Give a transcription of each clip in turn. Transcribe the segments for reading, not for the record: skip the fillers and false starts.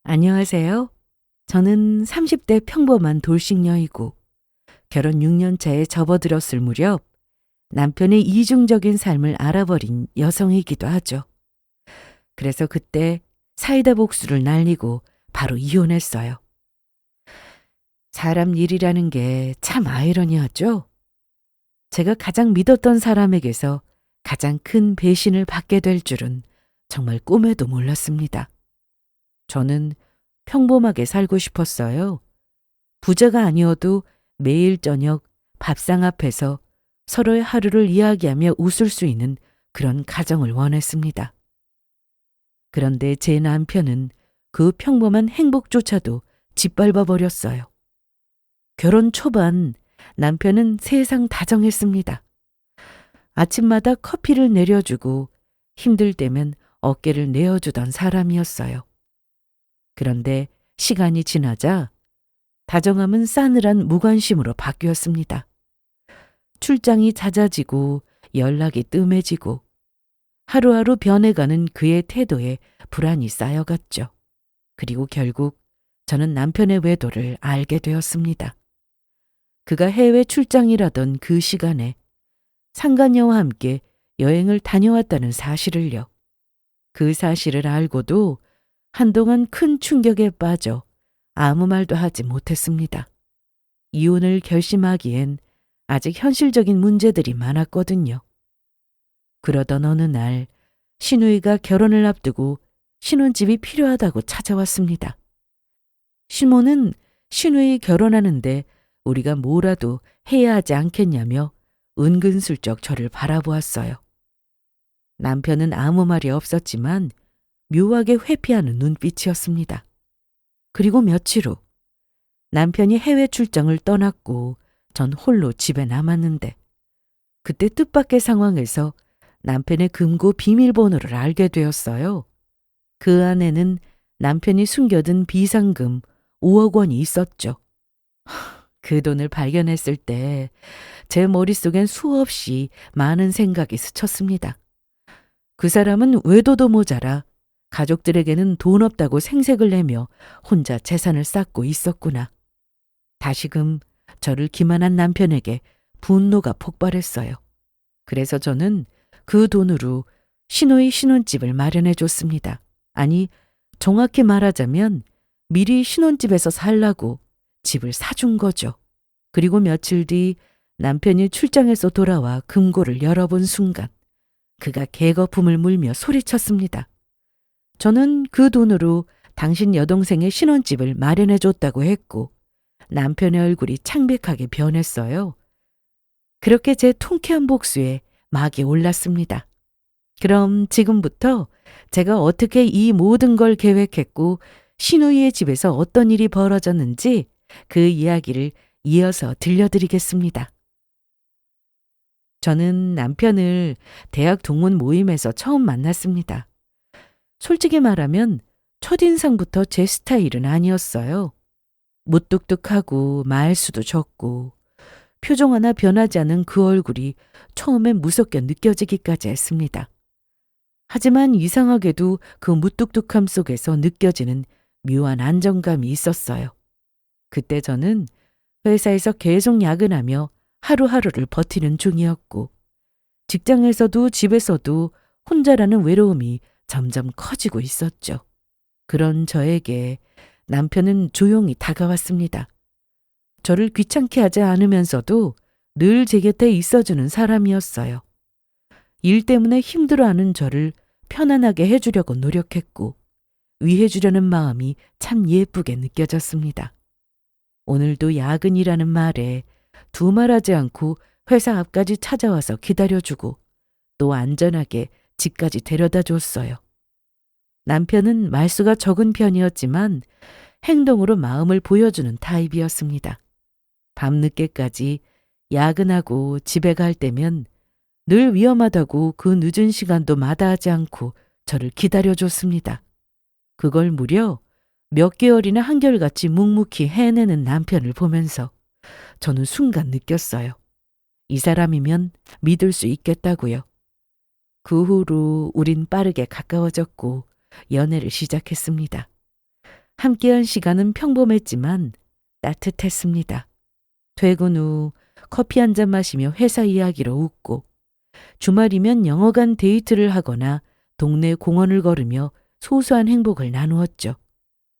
안녕하세요. 저는 30대 평범한 돌싱녀이고 결혼 6년 차에 접어들었을 무렵 남편의 이중적인 삶을 알아버린 여성이기도 하죠. 그래서 그때 사이다 복수를 날리고 바로 이혼했어요. 사람 일이라는 게 참 아이러니하죠? 제가 가장 믿었던 사람에게서 가장 큰 배신을 받게 될 줄은 정말 꿈에도 몰랐습니다. 저는 평범하게 살고 싶었어요. 부자가 아니어도 매일 저녁 밥상 앞에서 서로의 하루를 이야기하며 웃을 수 있는 그런 가정을 원했습니다. 그런데 제 남편은 그 평범한 행복조차도 짓밟아 버렸어요. 결혼 초반 남편은 세상 다정했습니다. 아침마다 커피를 내려주고 힘들 때면 어깨를 내어주던 사람이었어요. 그런데 시간이 지나자 다정함은 싸늘한 무관심으로 바뀌었습니다. 출장이 잦아지고 연락이 뜸해지고 하루하루 변해가는 그의 태도에 불안이 쌓여갔죠. 그리고 결국 저는 남편의 외도를 알게 되었습니다. 그가 해외 출장이라던 그 시간에 상간녀와 함께 여행을 다녀왔다는 사실을요. 그 사실을 알고도 한동안 큰 충격에 빠져 아무 말도 하지 못했습니다. 이혼을 결심하기엔 아직 현실적인 문제들이 많았거든요. 그러던 어느 날 시누이가 결혼을 앞두고 신혼집이 필요하다고 찾아왔습니다. 시모는 시누이 결혼하는데 우리가 뭐라도 해야 하지 않겠냐며 은근슬쩍 저를 바라보았어요. 남편은 아무 말이 없었지만 묘하게 회피하는 눈빛이었습니다. 그리고 며칠 후 남편이 해외 출장을 떠났고 전 홀로 집에 남았는데 그때 뜻밖의 상황에서 남편의 금고 비밀번호를 알게 되었어요. 그 안에는 남편이 숨겨둔 비상금 5억 원이 있었죠. 그 돈을 발견했을 때 제 머릿속엔 수없이 많은 생각이 스쳤습니다. 그 사람은 외도도 모자라 가족들에게는 돈 없다고 생색을 내며 혼자 재산을 쌓고 있었구나. 다시금 저를 기만한 남편에게 분노가 폭발했어요. 그래서 저는 그 돈으로 시누이 신혼집을 마련해 줬습니다. 아니, 정확히 말하자면 미리 신혼집에서 살라고 집을 사준 거죠. 그리고 며칠 뒤 남편이 출장에서 돌아와 금고를 열어본 순간 그가 개거품을 물며 소리쳤습니다. 저는 그 돈으로 당신 여동생의 신혼집을 마련해 줬다고 했고 남편의 얼굴이 창백하게 변했어요. 그렇게 제 통쾌한 복수에 막이 올랐습니다. 그럼 지금부터 제가 어떻게 이 모든 걸 계획했고 시누이의 집에서 어떤 일이 벌어졌는지 그 이야기를 이어서 들려드리겠습니다. 저는 남편을 대학 동문 모임에서 처음 만났습니다. 솔직히 말하면 첫인상부터 제 스타일은 아니었어요. 무뚝뚝하고 말수도 적고 표정 하나 변하지 않은 그 얼굴이 처음엔 무섭게 느껴지기까지 했습니다. 하지만 이상하게도 그 무뚝뚝함 속에서 느껴지는 묘한 안정감이 있었어요. 그때 저는 회사에서 계속 야근하며 하루하루를 버티는 중이었고 직장에서도 집에서도 혼자라는 외로움이 점점 커지고 있었죠. 그런 저에게 남편은 조용히 다가왔습니다. 저를 귀찮게 하지 않으면서도 늘 제 곁에 있어주는 사람이었어요. 일 때문에 힘들어하는 저를 편안하게 해주려고 노력했고 위해주려는 마음이 참 예쁘게 느껴졌습니다. 오늘도 야근이라는 말에 두말하지 않고 회사 앞까지 찾아와서 기다려주고 또 안전하게 집까지 데려다 줬어요. 남편은 말수가 적은 편이었지만 행동으로 마음을 보여주는 타입이었습니다. 밤늦게까지 야근하고 집에 갈 때면 늘 위험하다고 그 늦은 시간도 마다하지 않고 저를 기다려줬습니다. 그걸 무려 몇 개월이나 한결같이 묵묵히 해내는 남편을 보면서 저는 순간 느꼈어요. 이 사람이면 믿을 수 있겠다고요. 그 후로 우린 빠르게 가까워졌고 연애를 시작했습니다. 함께한 시간은 평범했지만 따뜻했습니다. 퇴근 후 커피 한 잔 마시며 회사 이야기로 웃고, 주말이면 영어관 데이트를 하거나 동네 공원을 걸으며 소소한 행복을 나누었죠.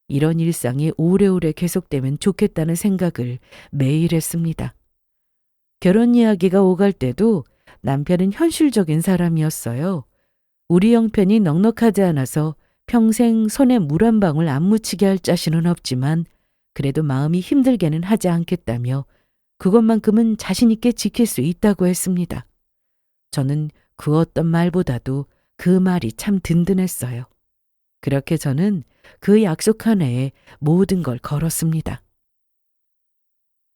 이런 일상이 오래오래 계속되면 좋겠다는 생각을 매일 했습니다. 결혼 이야기가 오갈 때도 남편은 현실적인 사람이었어요. 우리 형편이 넉넉하지 않아서 평생 손에 물 한 방울 안 묻히게 할 자신은 없지만 그래도 마음이 힘들게는 하지 않겠다며 그것만큼은 자신 있게 지킬 수 있다고 했습니다. 저는 그 어떤 말보다도 그 말이 참 든든했어요. 그렇게 저는 그 약속 하나에 모든 걸 걸었습니다.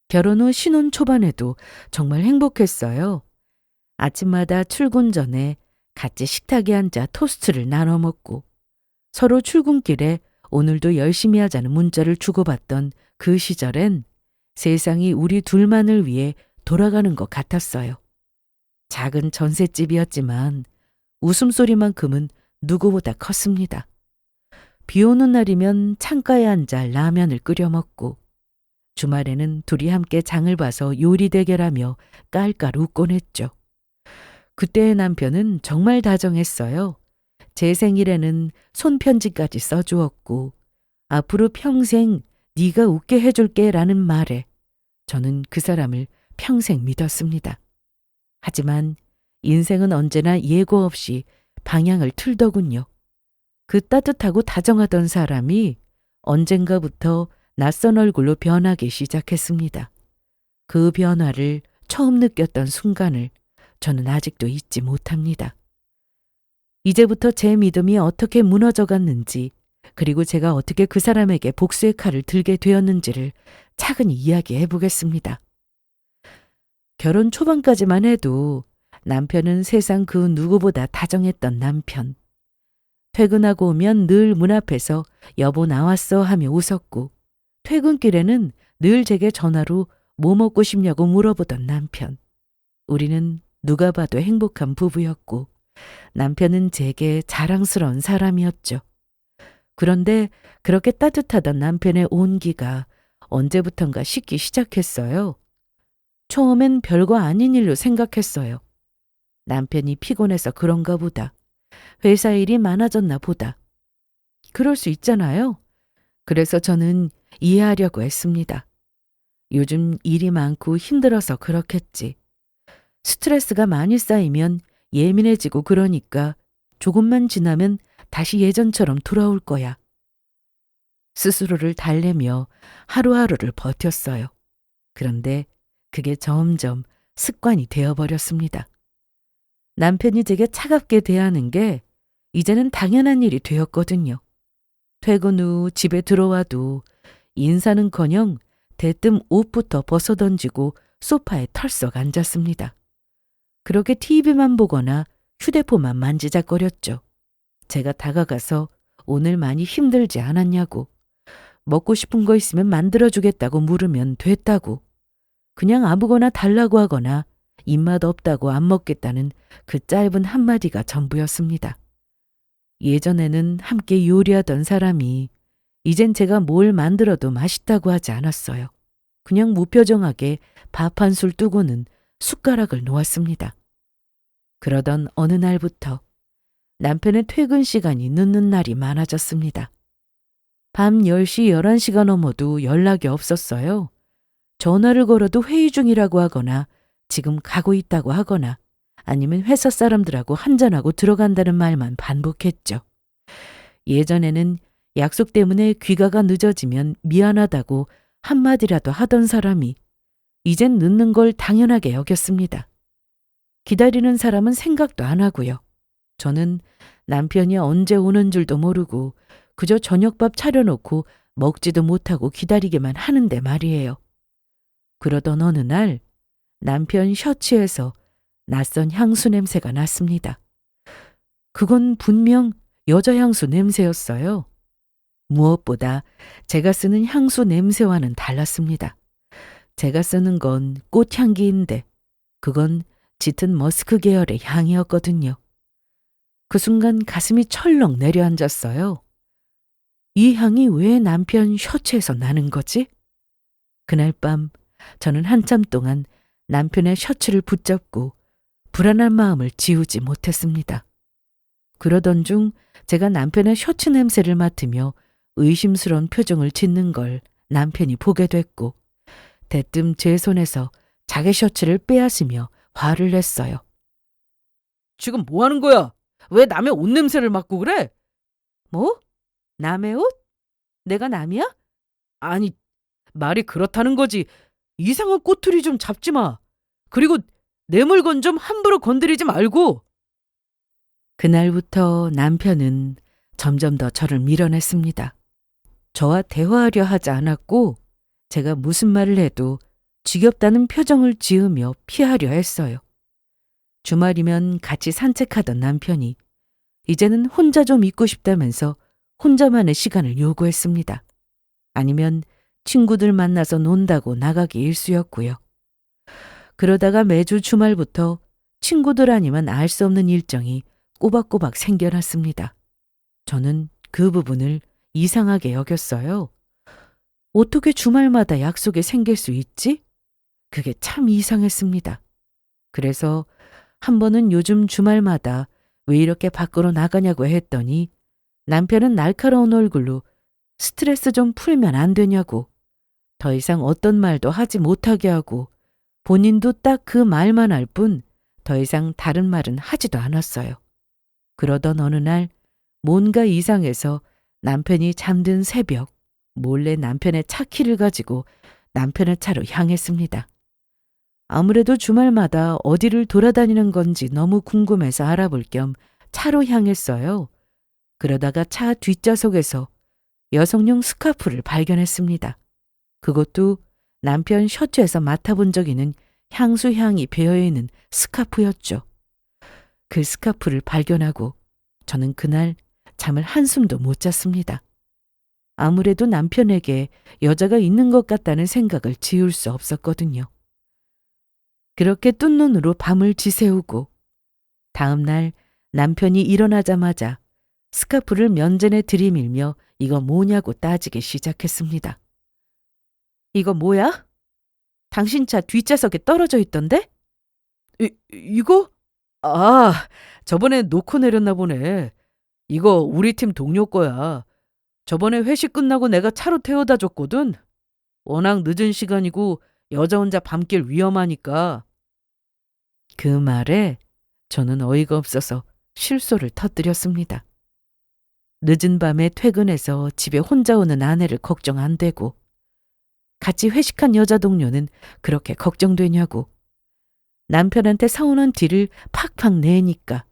결혼 후 신혼 초반에도 정말 행복했어요. 아침마다 출근 전에 같이 식탁에 앉아 토스트를 나눠 먹고, 서로 출근길에 오늘도 열심히 하자는 문자를 주고받던 그 시절엔 세상이 우리 둘만을 위해 돌아가는 것 같았어요. 작은 전셋집이었지만 웃음소리만큼은 누구보다 컸습니다. 비 오는 날이면 창가에 앉아 라면을 끓여 먹고, 주말에는 둘이 함께 장을 봐서 요리 대결하며 깔깔 웃곤 했죠. 그때의 남편은 정말 다정했어요. 제 생일에는 손편지까지 써주었고, 앞으로 평생 네가 웃게 해줄게 라는 말에 저는 그 사람을 평생 믿었습니다. 하지만 인생은 언제나 예고 없이 방향을 틀더군요. 그 따뜻하고 다정하던 사람이 언젠가부터 낯선 얼굴로 변하기 시작했습니다. 그 변화를 처음 느꼈던 순간을 저는 아직도 잊지 못합니다. 이제부터 제 믿음이 어떻게 무너져 갔는지, 그리고 제가 어떻게 그 사람에게 복수의 칼을 들게 되었는지를 차근히 이야기해 보겠습니다. 결혼 초반까지만 해도 남편은 세상 그 누구보다 다정했던 남편. 퇴근하고 오면 늘 문 앞에서 여보 나왔어 하며 웃었고, 퇴근길에는 늘 제게 전화로 뭐 먹고 싶냐고 물어보던 남편. 우리는 누가 봐도 행복한 부부였고 남편은 제게 자랑스러운 사람이었죠. 그런데 그렇게 따뜻하던 남편의 온기가 언제부턴가 식기 시작했어요. 처음엔 별거 아닌 일로 생각했어요. 남편이 피곤해서 그런가 보다. 회사 일이 많아졌나 보다. 그럴 수 있잖아요. 그래서 저는 이해하려고 했습니다. 요즘 일이 많고 힘들어서 그렇겠지. 스트레스가 많이 쌓이면 예민해지고 그러니까 조금만 지나면 다시 예전처럼 돌아올 거야. 스스로를 달래며 하루하루를 버텼어요. 그런데 그게 점점 습관이 되어버렸습니다. 남편이 제게 차갑게 대하는 게 이제는 당연한 일이 되었거든요. 퇴근 후 집에 들어와도 인사는커녕 대뜸 옷부터 벗어던지고 소파에 털썩 앉았습니다. 그렇게 TV만 보거나 휴대폰만 만지작거렸죠. 제가 다가가서 오늘 많이 힘들지 않았냐고, 먹고 싶은 거 있으면 만들어주겠다고 물으면 됐다고, 그냥 아무거나 달라고 하거나 입맛 없다고 안 먹겠다는 그 짧은 한마디가 전부였습니다. 예전에는 함께 요리하던 사람이 이젠 제가 뭘 만들어도 맛있다고 하지 않았어요. 그냥 무표정하게 밥 한 술 뜨고는 숟가락을 놓았습니다. 그러던 어느 날부터 남편의 퇴근 시간이 늦는 날이 많아졌습니다. 밤 10시, 11시가 넘어도 연락이 없었어요. 전화를 걸어도 회의 중이라고 하거나 지금 가고 있다고 하거나 아니면 회사 사람들하고 한잔하고 들어간다는 말만 반복했죠. 예전에는 약속 때문에 귀가가 늦어지면 미안하다고 한마디라도 하던 사람이 이젠 늦는 걸 당연하게 여겼습니다. 기다리는 사람은 생각도 안 하고요. 저는 남편이 언제 오는 줄도 모르고 그저 저녁밥 차려놓고 먹지도 못하고 기다리기만 하는데 말이에요. 그러던 어느 날 남편 셔츠에서 낯선 향수 냄새가 났습니다. 그건 분명 여자 향수 냄새였어요. 무엇보다 제가 쓰는 향수 냄새와는 달랐습니다. 제가 쓰는 건 꽃향기인데 그건 짙은 머스크 계열의 향이었거든요. 그 순간 가슴이 철렁 내려앉았어요. 이 향이 왜 남편 셔츠에서 나는 거지? 그날 밤 저는 한참 동안 남편의 셔츠를 붙잡고 불안한 마음을 지우지 못했습니다. 그러던 중 제가 남편의 셔츠 냄새를 맡으며 의심스러운 표정을 짓는 걸 남편이 보게 됐고 대뜸 제 손에서 자기 셔츠를 빼앗으며 화를 냈어요. 지금 뭐 하는 거야? 왜 남의 옷 냄새를 맡고 그래? 뭐? 남의 옷? 내가 남이야? 아니, 말이 그렇다는 거지. 이상한 꼬투리 좀 잡지 마. 그리고 내 물건 좀 함부로 건드리지 말고. 그날부터 남편은 점점 더 저를 밀어냈습니다. 저와 대화하려 하지 않았고 제가 무슨 말을 해도 지겹다는 표정을 지으며 피하려 했어요. 주말이면 같이 산책하던 남편이 이제는 혼자 좀 있고 싶다면서 혼자만의 시간을 요구했습니다. 아니면 친구들 만나서 논다고 나가기 일쑤였고요. 그러다가 매주 주말부터 친구들 아니면 알 수 없는 일정이 꼬박꼬박 생겨났습니다. 저는 그 부분을 이상하게 여겼어요. 어떻게 주말마다 약속이 생길 수 있지? 그게 참 이상했습니다. 그래서 한 번은 요즘 주말마다 왜 이렇게 밖으로 나가냐고 했더니 남편은 날카로운 얼굴로 스트레스 좀 풀면 안 되냐고 더 이상 어떤 말도 하지 못하게 하고 본인도 딱 그 말만 할 뿐 더 이상 다른 말은 하지도 않았어요. 그러던 어느 날 뭔가 이상해서 남편이 잠든 새벽 몰래 남편의 차 키를 가지고 남편의 차로 향했습니다. 아무래도 주말마다 어디를 돌아다니는 건지 너무 궁금해서 알아볼 겸 차로 향했어요. 그러다가 차 뒷좌석에서 여성용 스카프를 발견했습니다. 그것도 남편 셔츠에서 맡아본 적 있는 향수 향이 배어있는 스카프였죠. 그 스카프를 발견하고 저는 그날 잠을 한숨도 못 잤습니다. 아무래도 남편에게 여자가 있는 것 같다는 생각을 지울 수 없었거든요. 그렇게 뜬 눈으로 밤을 지새우고 다음 날 남편이 일어나자마자 스카프를 면전에 들이밀며 이거 뭐냐고 따지기 시작했습니다. 이거 뭐야? 당신 차 뒷좌석에 떨어져 있던데? 이거? 아, 저번에 놓고 내렸나 보네. 이거 우리 팀 동료 거야. 저번에 회식 끝나고 내가 차로 태워다 줬거든. 워낙 늦은 시간이고 여자 혼자 밤길 위험하니까. 그 말에 저는 어이가 없어서 실소를 터뜨렸습니다. 늦은 밤에 퇴근해서 집에 혼자 오는 아내를 걱정 안 되고 같이 회식한 여자 동료는 그렇게 걱정되냐고 남편한테 서운한 티를 팍팍 내니까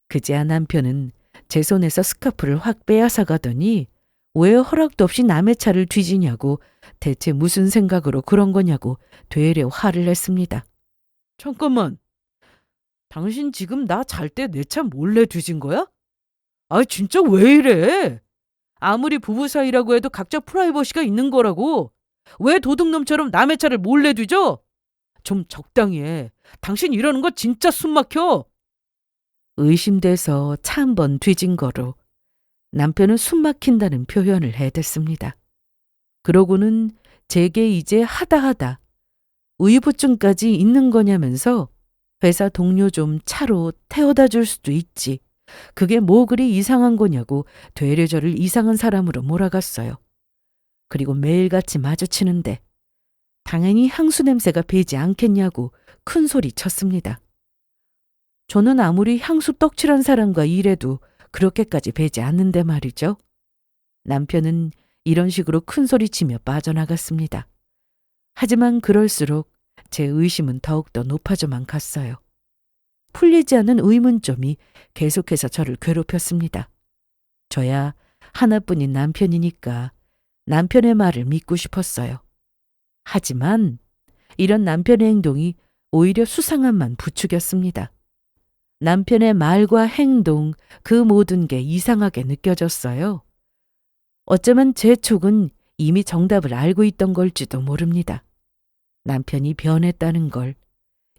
그제야 남편은 제 손에서 스카프를 확 빼앗아 가더니 왜 허락도 없이 남의 차를 뒤지냐고 대체 무슨 생각으로 그런 거냐고 되레 화를 냈습니다. 잠깐만. 당신 지금 나 잘 때 내 차 몰래 뒤진 거야? 아 진짜 왜 이래? 아무리 부부 사이라고 해도 각자 프라이버시가 있는 거라고. 왜 도둑놈처럼 남의 차를 몰래 뒤져? 좀 적당히 해. 당신 이러는 거 진짜 숨 막혀. 의심돼서 차 한 번 뒤진 거로 남편은 숨 막힌다는 표현을 해댔습니다. 그러고는 제게 이제 하다 우유부증까지 있는 거냐면서 회사 동료 좀 차로 태워다 줄 수도 있지. 그게 뭐 그리 이상한 거냐고 되레 저를 이상한 사람으로 몰아갔어요. 그리고 매일같이 마주치는데 당연히 향수 냄새가 배지 않겠냐고 큰 소리 쳤습니다. 저는 아무리 향수 떡칠한 사람과 일해도 그렇게까지 배지 않는데 말이죠. 남편은 이런 식으로 큰 소리 치며 빠져나갔습니다. 하지만 그럴수록 제 의심은 더욱더 높아져만 갔어요. 풀리지 않는 의문점이 계속해서 저를 괴롭혔습니다. 저야 하나뿐인 남편이니까 남편의 말을 믿고 싶었어요. 하지만 이런 남편의 행동이 오히려 수상함만 부추겼습니다. 남편의 말과 행동, 그 모든 게 이상하게 느껴졌어요. 어쩌면 제 촉은 이미 정답을 알고 있던 걸지도 모릅니다. 남편이 변했다는 걸,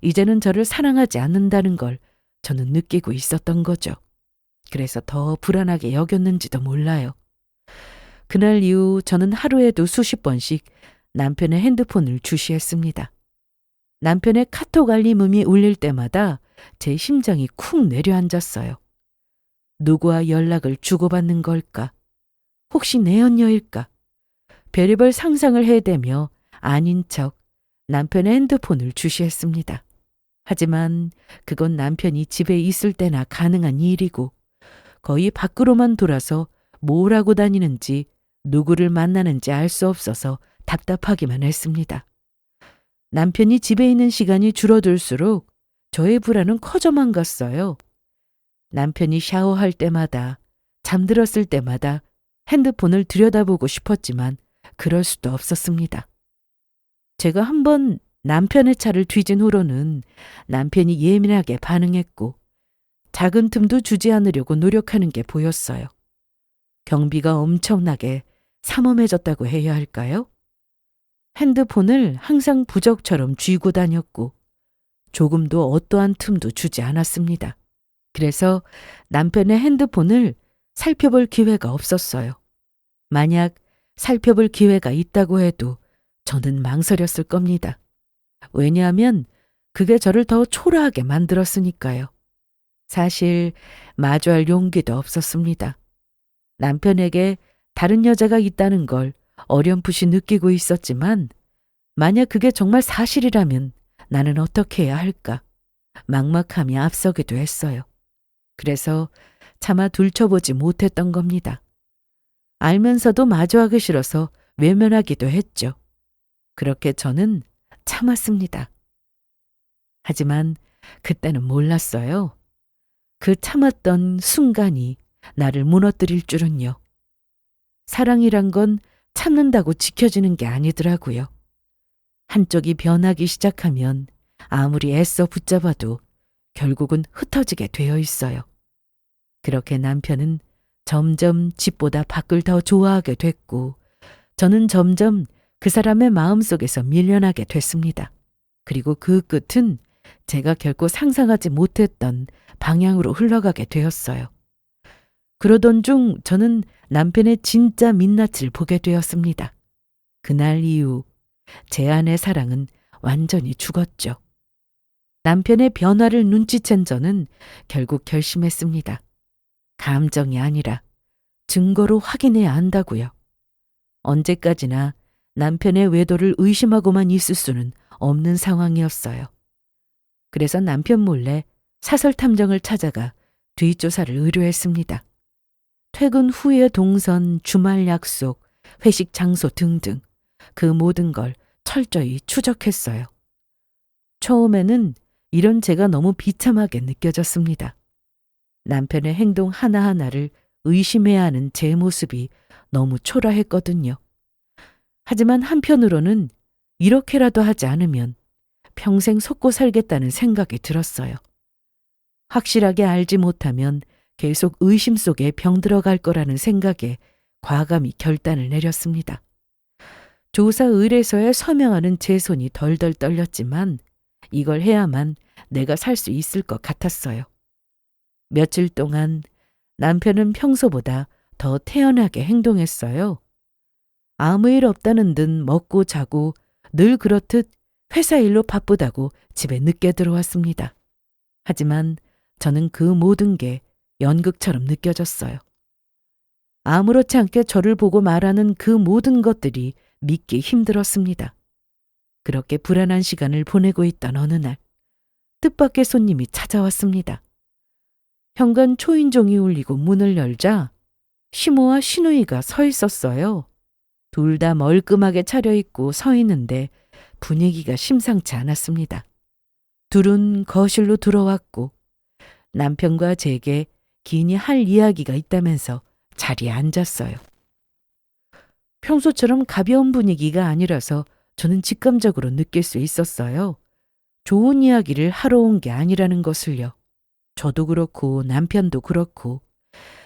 이제는 저를 사랑하지 않는다는 걸 저는 느끼고 있었던 거죠. 그래서 더 불안하게 여겼는지도 몰라요. 그날 이후 저는 하루에도 수십 번씩 남편의 핸드폰을 주시했습니다. 남편의 카톡 알림음이 울릴 때마다 제 심장이 쿵 내려앉았어요. 누구와 연락을 주고받는 걸까? 혹시 내연녀일까? 별의별 상상을 해대며 아닌 척 남편의 핸드폰을 주시했습니다. 하지만 그건 남편이 집에 있을 때나 가능한 일이고 거의 밖으로만 돌아서 뭘 하고 다니는지 누구를 만나는지 알 수 없어서 답답하기만 했습니다. 남편이 집에 있는 시간이 줄어들수록 저의 불안은 커져만 갔어요. 남편이 샤워할 때마다 잠들었을 때마다 핸드폰을 들여다보고 싶었지만 그럴 수도 없었습니다. 제가 한번 남편의 차를 뒤진 후로는 남편이 예민하게 반응했고 작은 틈도 주지 않으려고 노력하는 게 보였어요. 경비가 엄청나게 삼엄해졌다고 해야 할까요? 핸드폰을 항상 부적처럼 쥐고 다녔고 조금도 어떠한 틈도 주지 않았습니다. 그래서 남편의 핸드폰을 살펴볼 기회가 없었어요. 만약 살펴볼 기회가 있다고 해도 저는 망설였을 겁니다. 왜냐하면 그게 저를 더 초라하게 만들었으니까요. 사실 마주할 용기도 없었습니다. 남편에게 다른 여자가 있다는 걸 어렴풋이 느끼고 있었지만 만약 그게 정말 사실이라면 나는 어떻게 해야 할까? 막막함이 앞서기도 했어요. 그래서 차마 둘쳐보지 못했던 겁니다. 알면서도 마주하기 싫어서 외면하기도 했죠. 그렇게 저는 참았습니다. 하지만 그때는 몰랐어요. 그 참았던 순간이 나를 무너뜨릴 줄은요. 사랑이란 건 참는다고 지켜지는 게 아니더라고요. 한쪽이 변하기 시작하면 아무리 애써 붙잡아도 결국은 흩어지게 되어 있어요. 그렇게 남편은 점점 집보다 밖을 더 좋아하게 됐고 저는 점점 그 사람의 마음속에서 밀려나게 됐습니다. 그리고 그 끝은 제가 결코 상상하지 못했던 방향으로 흘러가게 되었어요. 그러던 중 저는 남편의 진짜 민낯을 보게 되었습니다. 그날 이후 제 안의 사랑은 완전히 죽었죠. 남편의 변화를 눈치챈 저는 결국 결심했습니다. 감정이 아니라 증거로 확인해야 한다고요. 언제까지나 남편의 외도를 의심하고만 있을 수는 없는 상황이었어요. 그래서 남편 몰래 사설 탐정을 찾아가 뒷조사를 의뢰했습니다. 퇴근 후의 동선, 주말 약속, 회식 장소 등등 그 모든 걸 철저히 추적했어요. 처음에는 이런 제가 너무 비참하게 느껴졌습니다. 남편의 행동 하나하나를 의심해야 하는 제 모습이 너무 초라했거든요. 하지만 한편으로는 이렇게라도 하지 않으면 평생 속고 살겠다는 생각이 들었어요. 확실하게 알지 못하면 계속 의심 속에 병들어갈 거라는 생각에 과감히 결단을 내렸습니다. 조사 의뢰서에 서명하는 제 손이 덜덜 떨렸지만 이걸 해야만 내가 살 수 있을 것 같았어요. 며칠 동안 남편은 평소보다 더 태연하게 행동했어요. 아무 일 없다는 듯 먹고 자고 늘 그렇듯 회사 일로 바쁘다고 집에 늦게 들어왔습니다. 하지만 저는 그 모든 게 연극처럼 느껴졌어요. 아무렇지 않게 저를 보고 말하는 그 모든 것들이 믿기 힘들었습니다. 그렇게 불안한 시간을 보내고 있던 어느 날 뜻밖의 손님이 찾아왔습니다. 현관 초인종이 울리고 문을 열자 시모와 시누이가 서 있었어요. 둘 다 멀끔하게 차려입고 서 있는데 분위기가 심상치 않았습니다. 둘은 거실로 들어왔고 남편과 제게 긴히 할 이야기가 있다면서 자리에 앉았어요. 평소처럼 가벼운 분위기가 아니라서 저는 직감적으로 느낄 수 있었어요. 좋은 이야기를 하러 온 게 아니라는 것을요. 저도 그렇고 남편도 그렇고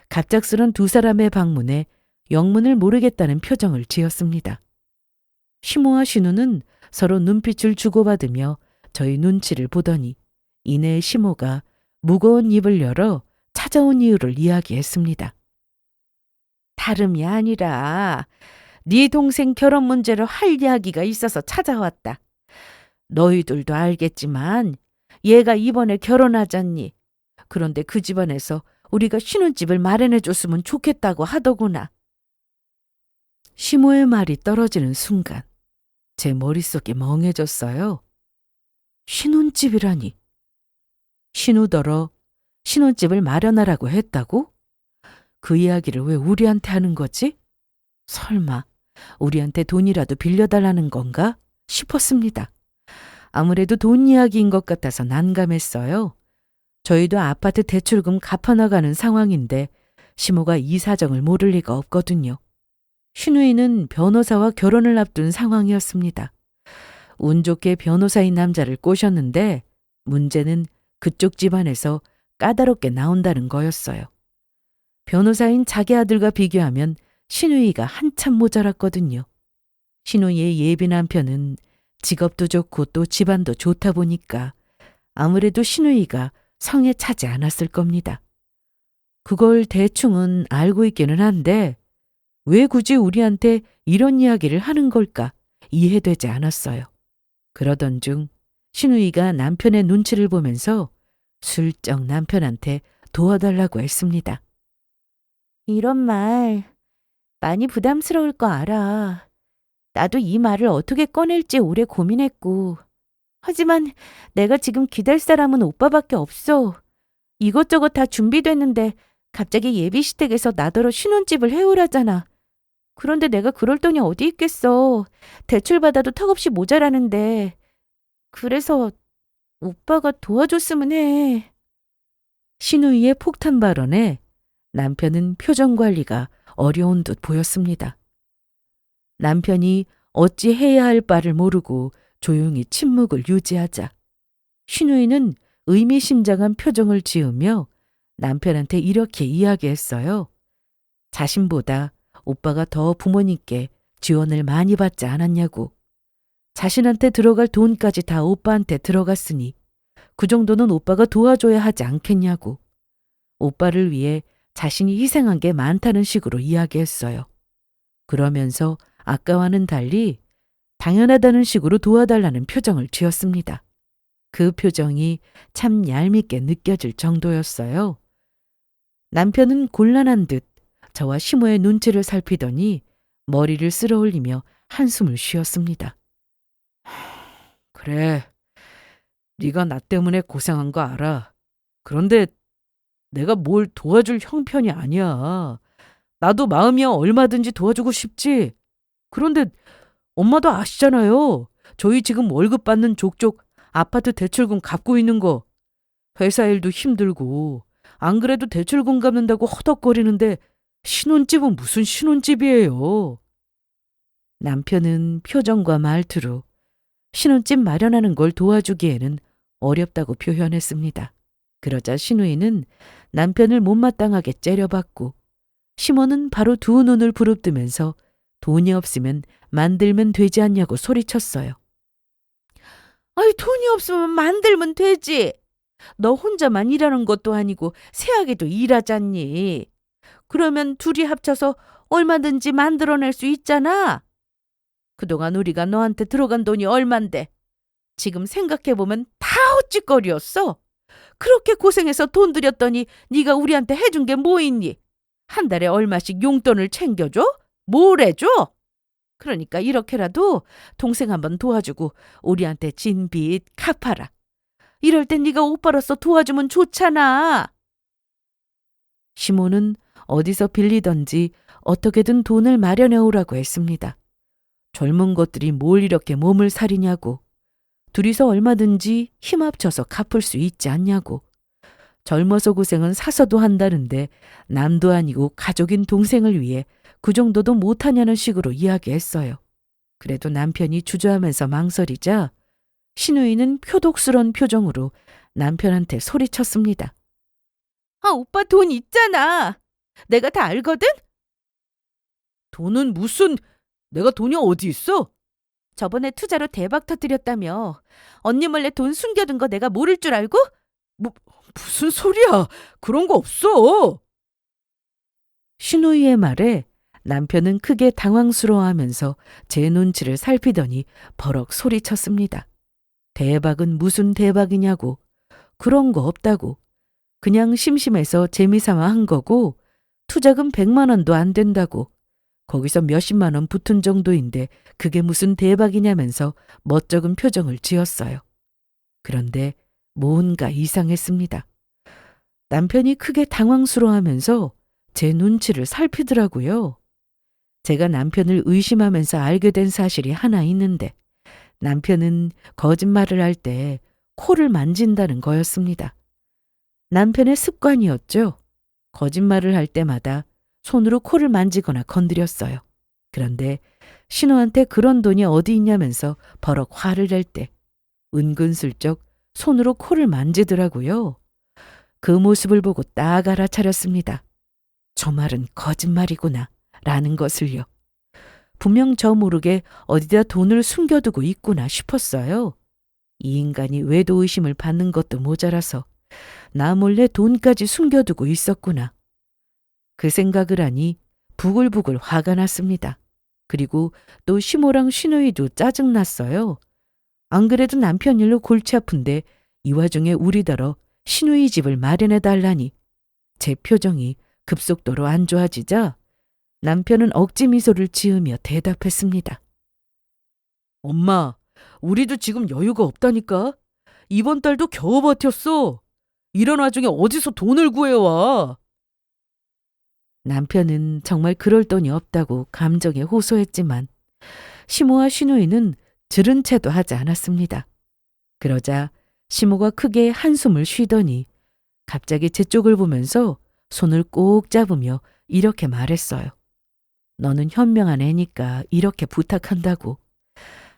갑작스런 두 사람의 방문에 영문을 모르겠다는 표정을 지었습니다. 시모와 신우는 서로 눈빛을 주고받으며 저희 눈치를 보더니 이내 시모가 무거운 입을 열어 찾아온 이유를 이야기했습니다. 다름이 아니라 네 동생 결혼 문제로 할 이야기가 있어서 찾아왔다. 너희들도 알겠지만 얘가 이번에 결혼하잖니. 그런데 그 집안에서 우리가 신혼집을 마련해 줬으면 좋겠다고 하더구나. 시모의 말이 떨어지는 순간 제 머릿속이 멍해졌어요. 신혼집이라니. 신우더러 신혼집을 마련하라고 했다고? 그 이야기를 왜 우리한테 하는 거지? 설마 우리한테 돈이라도 빌려달라는 건가 싶었습니다. 아무래도 돈 이야기인 것 같아서 난감했어요. 저희도 아파트 대출금 갚아나가는 상황인데 시모가 이 사정을 모를 리가 없거든요. 신우이는 변호사와 결혼을 앞둔 상황이었습니다. 운 좋게 변호사인 남자를 꼬셨는데 문제는 그쪽 집안에서 까다롭게 나온다는 거였어요. 변호사인 자기 아들과 비교하면 신우이가 한참 모자랐거든요. 신우이의 예비 남편은 직업도 좋고 또 집안도 좋다 보니까 아무래도 신우이가 성에 차지 않았을 겁니다. 그걸 대충은 알고 있기는 한데 왜 굳이 우리한테 이런 이야기를 하는 걸까 이해되지 않았어요. 그러던 중 신우이가 남편의 눈치를 보면서 슬쩍 남편한테 도와달라고 했습니다. 이런 말 많이 부담스러울 거 알아. 나도 이 말을 어떻게 꺼낼지 오래 고민했고. 하지만 내가 지금 기댈 사람은 오빠밖에 없어. 이것저것 다 준비됐는데 갑자기 예비시댁에서 나더러 신혼집을 해오라잖아. 그런데 내가 그럴 돈이 어디 있겠어. 대출받아도 턱없이 모자라는데. 그래서 오빠가 도와줬으면 해. 신우이의 폭탄 발언에 남편은 표정 관리가 어려운 듯 보였습니다. 남편이 어찌 해야 할 바를 모르고 조용히 침묵을 유지하자 신우이는 의미심장한 표정을 지으며 남편한테 이렇게 이야기했어요. 자신보다 오빠가 더 부모님께 지원을 많이 받지 않았냐고. 자신한테 들어갈 돈까지 다 오빠한테 들어갔으니 그 정도는 오빠가 도와줘야 하지 않겠냐고. 오빠를 위해 자신이 희생한 게 많다는 식으로 이야기했어요. 그러면서 아까와는 달리 당연하다는 식으로 도와달라는 표정을 지었습니다. 그 표정이 참 얄밉게 느껴질 정도였어요. 남편은 곤란한 듯 저와 시모의 눈치를 살피더니 머리를 쓸어올리며 한숨을 쉬었습니다. 그래, 네가 나 때문에 고생한 거 알아. 그런데 내가 뭘 도와줄 형편이 아니야. 나도 마음이야 얼마든지 도와주고 싶지. 그런데 엄마도 아시잖아요. 저희 지금 월급 받는 족족 아파트 대출금 갚고 있는 거. 회사 일도 힘들고 안 그래도 대출금 갚는다고 허덕거리는데 신혼집은 무슨 신혼집이에요. 남편은 표정과 말투로 신혼집 마련하는 걸 도와주기에는 어렵다고 표현했습니다. 그러자 신우이는 남편을 못마땅하게 째려봤고 시모는 바로 두 눈을 부릅뜨면서 돈이 없으면 만들면 되지 않냐고 소리쳤어요. 아이, 돈이 없으면 만들면 되지. 너 혼자만 일하는 것도 아니고 세아기도 일하잖니. 그러면 둘이 합쳐서 얼마든지 만들어낼 수 있잖아. 그동안 우리가 너한테 들어간 돈이 얼만데 지금 생각해보면 다 헛짓거리였어. 그렇게 고생해서 돈 들였더니 네가 우리한테 해준 게 뭐 있니? 한 달에 얼마씩 용돈을 챙겨줘? 뭘 해줘? 그러니까 이렇게라도 동생 한번 도와주고 우리한테 진 빚 갚아라. 이럴 땐 네가 오빠로서 도와주면 좋잖아. 시모는 어디서 빌리던지 어떻게든 돈을 마련해 오라고 했습니다. 젊은 것들이 뭘 이렇게 몸을 사리냐고. 둘이서 얼마든지 힘 합쳐서 갚을 수 있지 않냐고. 젊어서 고생은 사서도 한다는데 남도 아니고 가족인 동생을 위해 그 정도도 못하냐는 식으로 이야기했어요. 그래도 남편이 주저하면서 망설이자 신우이는 표독스런 표정으로 남편한테 소리쳤습니다. 아, 오빠 돈 있잖아. 내가 다 알거든? 돈은 무슨... 내가 돈이 어디 있어? 저번에 투자로 대박 터뜨렸다며. 언니 몰래 돈 숨겨둔 거 내가 모를 줄 알고? 무슨 소리야. 그런 거 없어. 신우이의 말에 남편은 크게 당황스러워하면서 제 눈치를 살피더니 버럭 소리쳤습니다. 대박은 무슨 대박이냐고. 그런 거 없다고. 그냥 심심해서 재미삼아 한 거고 투자금 100만 원도 안 된다고. 거기서 몇십만 원 붙은 정도인데 그게 무슨 대박이냐면서 멋쩍은 표정을 지었어요. 그런데 뭔가 이상했습니다. 남편이 크게 당황스러워하면서 제 눈치를 살피더라고요. 제가 남편을 의심하면서 알게 된 사실이 하나 있는데 남편은 거짓말을 할 때 코를 만진다는 거였습니다. 남편의 습관이었죠. 거짓말을 할 때마다 손으로 코를 만지거나 건드렸어요. 그런데 신우한테 그런 돈이 어디 있냐면서 버럭 화를 낼 때 은근슬쩍 손으로 코를 만지더라고요. 그 모습을 보고 딱 알아차렸습니다. 저 말은 거짓말이구나 라는 것을요. 분명 저 모르게 어디다 돈을 숨겨두고 있구나 싶었어요. 이 인간이 외도 의심을 받는 것도 모자라서 나 몰래 돈까지 숨겨두고 있었구나. 그 생각을 하니 부글부글 화가 났습니다. 그리고 또 시모랑 시누이도 짜증났어요. 안 그래도 남편 일로 골치 아픈데 이 와중에 우리더러 시누이 집을 마련해 달라니 제 표정이 급속도로 안 좋아지자 남편은 억지 미소를 지으며 대답했습니다. 엄마, 우리도 지금 여유가 없다니까. 이번 달도 겨우 버텼어. 이런 와중에 어디서 돈을 구해와. 남편은 정말 그럴 돈이 없다고 감정에 호소했지만 시모와 시누이는 들은 채도 하지 않았습니다. 그러자 시모가 크게 한숨을 쉬더니 갑자기 제 쪽을 보면서 손을 꼭 잡으며 이렇게 말했어요. 너는 현명한 애니까 이렇게 부탁한다고.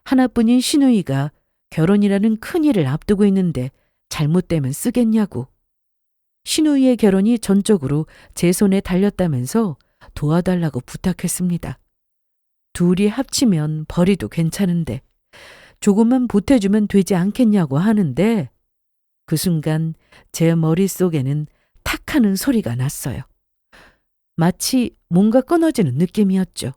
하나뿐인 시누이가 결혼이라는 큰 일을 앞두고 있는데 잘못되면 쓰겠냐고. 시누이의 결혼이 전적으로 제 손에 달렸다면서 도와달라고 부탁했습니다. 둘이 합치면 벌이도 괜찮은데 조금만 보태주면 되지 않겠냐고 하는데 그 순간 제 머릿속에는 탁 하는 소리가 났어요. 마치 뭔가 끊어지는 느낌이었죠.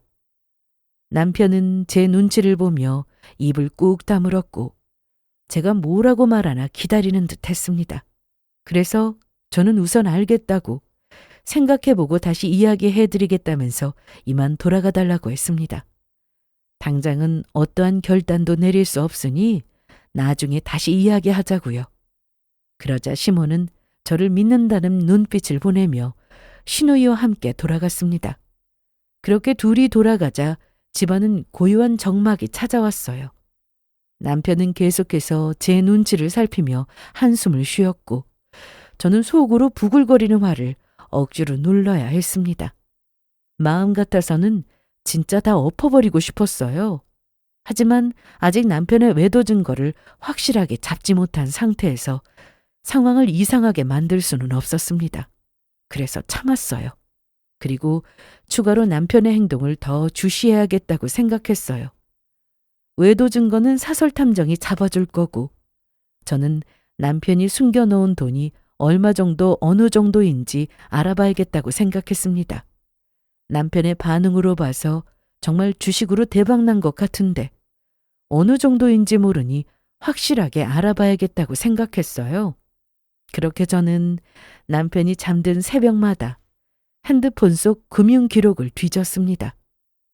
남편은 제 눈치를 보며 입을 꾹 다물었고 제가 뭐라고 말하나 기다리는 듯 했습니다. 그래서 저는 우선 알겠다고 생각해보고 다시 이야기해드리겠다면서 이만 돌아가달라고 했습니다. 당장은 어떠한 결단도 내릴 수 없으니 나중에 다시 이야기하자고요. 그러자 시모는 저를 믿는다는 눈빛을 보내며 시누이와 함께 돌아갔습니다. 그렇게 둘이 돌아가자 집안은 고요한 적막이 찾아왔어요. 남편은 계속해서 제 눈치를 살피며 한숨을 쉬었고 저는 속으로 부글거리는 화를 억지로 눌러야 했습니다. 마음 같아서는 진짜 다 엎어버리고 싶었어요. 하지만 아직 남편의 외도 증거를 확실하게 잡지 못한 상태에서 상황을 이상하게 만들 수는 없었습니다. 그래서 참았어요. 그리고 추가로 남편의 행동을 더 주시해야겠다고 생각했어요. 외도 증거는 사설 탐정이 잡아줄 거고 저는 남편이 숨겨놓은 돈이 얼마 정도 어느 정도인지 알아봐야겠다고 생각했습니다. 남편의 반응으로 봐서 정말 주식으로 대박난 것 같은데 어느 정도인지 모르니 확실하게 알아봐야겠다고 생각했어요. 그렇게 저는 남편이 잠든 새벽마다 핸드폰 속 금융 기록을 뒤졌습니다.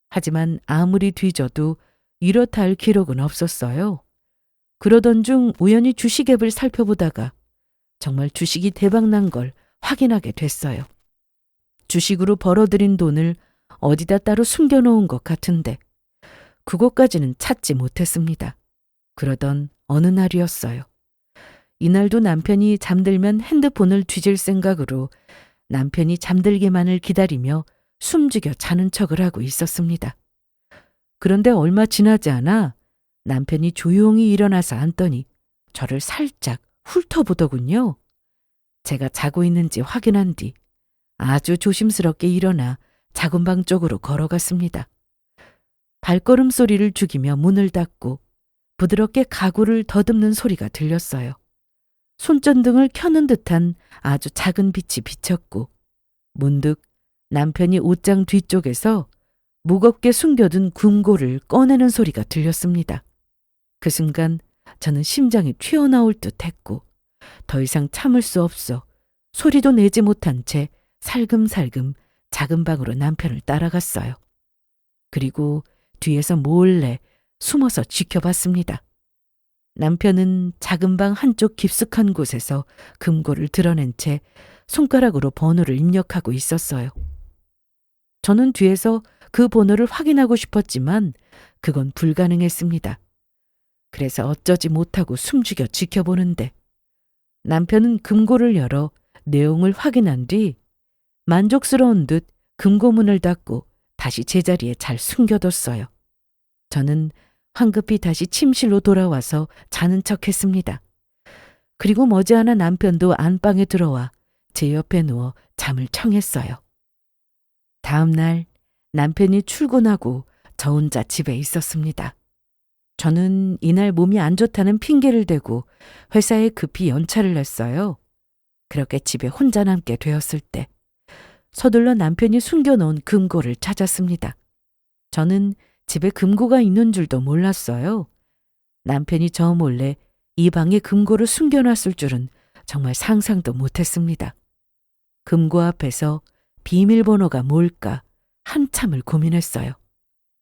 하지만 아무리 뒤져도 이렇다 할 기록은 없었어요. 그러던 중 우연히 주식 앱을 살펴보다가 정말 주식이 대박난 걸 확인하게 됐어요. 주식으로 벌어들인 돈을 어디다 따로 숨겨놓은 것 같은데 그것까지는 찾지 못했습니다. 그러던 어느 날이었어요. 이날도 남편이 잠들면 핸드폰을 뒤질 생각으로 남편이 잠들기만을 기다리며 숨죽여 자는 척을 하고 있었습니다. 그런데 얼마 지나지 않아 남편이 조용히 일어나서 앉더니 저를 살짝 훑어보더군요. 제가 자고 있는지 확인한 뒤 아주 조심스럽게 일어나 작은 방 쪽으로 걸어갔습니다. 발걸음 소리를 죽이며 문을 닫고 부드럽게 가구를 더듬는 소리가 들렸어요. 손전등을 켜는 듯한 아주 작은 빛이 비쳤고 문득 남편이 옷장 뒤쪽에서 무겁게 숨겨둔 금고를 꺼내는 소리가 들렸습니다. 그 순간 저는 심장이 튀어나올 듯 했고 더 이상 참을 수 없어 소리도 내지 못한 채 살금살금 작은 방으로 남편을 따라갔어요. 그리고 뒤에서 몰래 숨어서 지켜봤습니다. 남편은 작은 방 한쪽 깊숙한 곳에서 금고를 드러낸 채 손가락으로 번호를 입력하고 있었어요. 저는 뒤에서 그 번호를 확인하고 싶었지만 그건 불가능했습니다. 그래서 어쩌지 못하고 숨죽여 지켜보는데 남편은 금고를 열어 내용을 확인한 뒤 만족스러운 듯 금고문을 닫고 다시 제자리에 잘 숨겨뒀어요. 저는 황급히 다시 침실로 돌아와서 자는 척했습니다. 그리고 머지않아 남편도 안방에 들어와 제 옆에 누워 잠을 청했어요. 다음 날 남편이 출근하고 저 혼자 집에 있었습니다. 저는 이날 몸이 안 좋다는 핑계를 대고 회사에 급히 연차를 냈어요. 그렇게 집에 혼자 남게 되었을 때 서둘러 남편이 숨겨놓은 금고를 찾았습니다. 저는 집에 금고가 있는 줄도 몰랐어요. 남편이 저 몰래 이 방에 금고를 숨겨놨을 줄은 정말 상상도 못했습니다. 금고 앞에서 비밀번호가 뭘까 한참을 고민했어요.